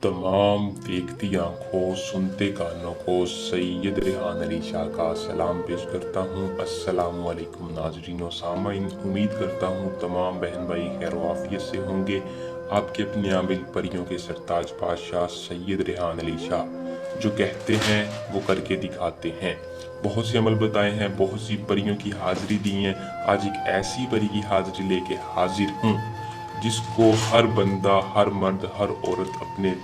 तमाम देखती आंखों सुनते कानों को सैयद रेहान अली शाह का सलाम पेश करता हूँ। अस्सलामु अलैकुम नाज़रीन व सामाईन, उम्मीद करता हूँ तमाम बहन भाई खैर आफियत से होंगे। आपके अपने आमिल परियों के सरताज बादशाह सैयद रेहान अली शाह जो कहते हैं वो करके दिखाते हैं। बहुत से अमल बताए हैं, बहुत सी परियों की हाजिरी दी है। आज एक ऐसी परी की हाजिरी लेके हाजिर हूँ जिसको हर बंदा, हर मर्द, हर औरत अपने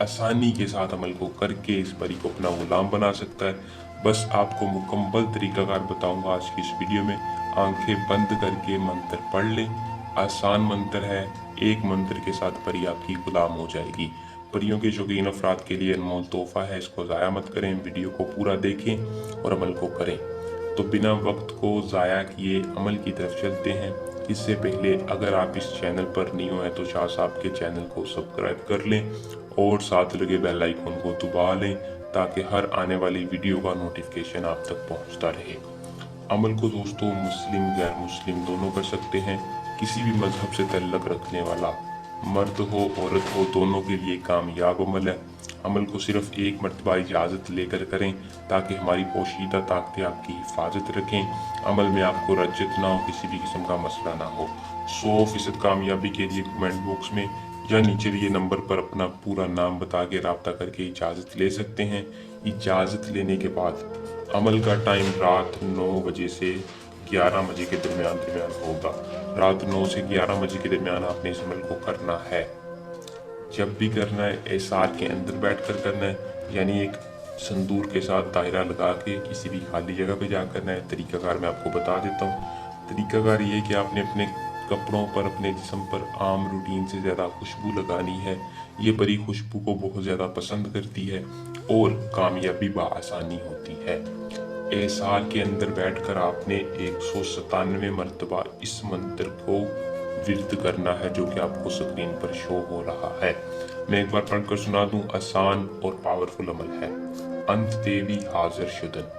आसानी के साथ अमल को करके इस परी को अपना गुलाम बना सकता है। बस आपको मुकम्मल तरीकाकार बताऊंगा आज की इस वीडियो में। आंखें बंद करके मंत्र पढ़ लें, आसान मंत्र है। एक मंत्र के साथ परी आपकी गुलाम हो जाएगी। परियों के शौकीन अफराद के लिए अनमोल तोहफा है, इसको ज़ाया मत करें, वीडियो को पूरा देखें और अमल को करें। तो बिना वक्त को ज़ाया किए अमल की तरफ चलते हैं। इससे पहले अगर आप इस चैनल पर नहीं हो तो शाह साहब के चैनल को सब्सक्राइब कर लें और साथ लगे बेल आइकन को दबा लें ताकि हर आने वाली वीडियो का नोटिफिकेशन आप तक पहुंचता रहे। अमल को दोस्तों मुस्लिम गैर मुस्लिम दोनों कर सकते हैं। किसी भी मजहब से तल्लक रखने वाला मर्द हो औरत हो दोनों के लिए कामयाब अमल है। अमल को सिर्फ एक मरतबा इजाज़त लेकर करें ताकि हमारी पोशीदा ताकतें आपकी हिफाजत रखें। अमल में आपको रज्जत ना हो, किसी भी किस्म का मसला ना हो। 100% कामयाबी के लिए कमेंट बॉक्स में या नीचे दिए नंबर पर अपना पूरा नाम बता के रब्ता करके इजाज़त ले सकते हैं। इजाज़त लेने के बाद अमल का टाइम रात 9 बजे से 11 बजे के दरमियान होगा। रात 9 से 11 बजे के दरमियान आपने इस अमल को करना है। जब भी करना है एसार के अंदर बैठकर करना है, यानी एक संदूर के साथ दायरा लगा के किसी भी खाली जगह पे जा करना है। तरीकाकार मैं आपको बता देता हूँ। तरीकाकार ये है कि आपने अपने कपड़ों पर, अपने जिस्म पर आम रूटीन से ज़्यादा खुशबू लगानी है। ये परी खुशबू को बहुत ज़्यादा पसंद करती है और कामयाबी बआसानी होती है। एसार के अंदर बैठकर आपने 197 मरतबा इस मंत्र को विर्द करना है जो कि आपको स्क्रीन पर शो हो रहा है। मैं एक बार पढ़कर सुना दूं। आसान और पावरफुल अमल है। अंत देवी हाजिर शुदन।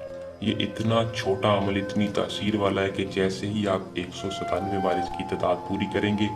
ये इतना छोटा अमल इतनी तासीर वाला है कि जैसे ही आप 197 बार इसकी तादाद पूरी करेंगे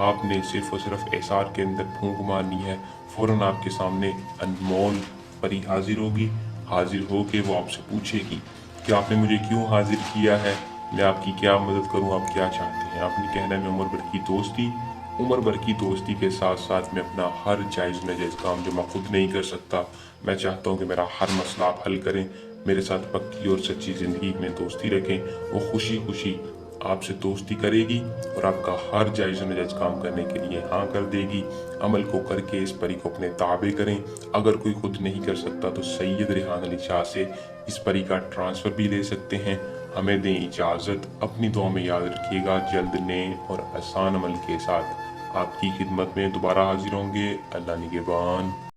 आपने सिर्फ और सिर्फ एसार के अंदर फूंक मारनी है। फौरन आपके सामने अनमोल परी हाजिर होगी। हाजिर हो के वो आपसे पूछेगी कि आपने मुझे क्यों हाजिर किया है, मैं आपकी क्या मदद करूं, आप क्या चाहते हैं। आपने कहना है मैं उम्र भर की दोस्ती के साथ साथ मैं अपना हर जायज़ नाजायज़ काम जो मैं खुद नहीं कर सकता, मैं चाहता हूं कि मेरा हर मसला आप हल करें, मेरे साथ पक्की और सच्ची ज़िंदगी में दोस्ती रखें। वो खुशी खुशी आपसे दोस्ती करेगी और आपका हर जायज़ नाजायज़ काम करने के लिए हाँ कर देगी। अमल को करके इस परी को अपने ताबे करें। अगर कोई खुद नहीं कर सकता तो सैयद रेहान अली शाह से इस परी का ट्रांसफ़र भी ले सकते हैं। हमें दें इजाज़त। अपनी दुआ में याद रखिएगा, जल्द नए और आसान अमल के साथ आपकी खिदमत में दोबारा हाजिर होंगे। अल्लाह निगहबान।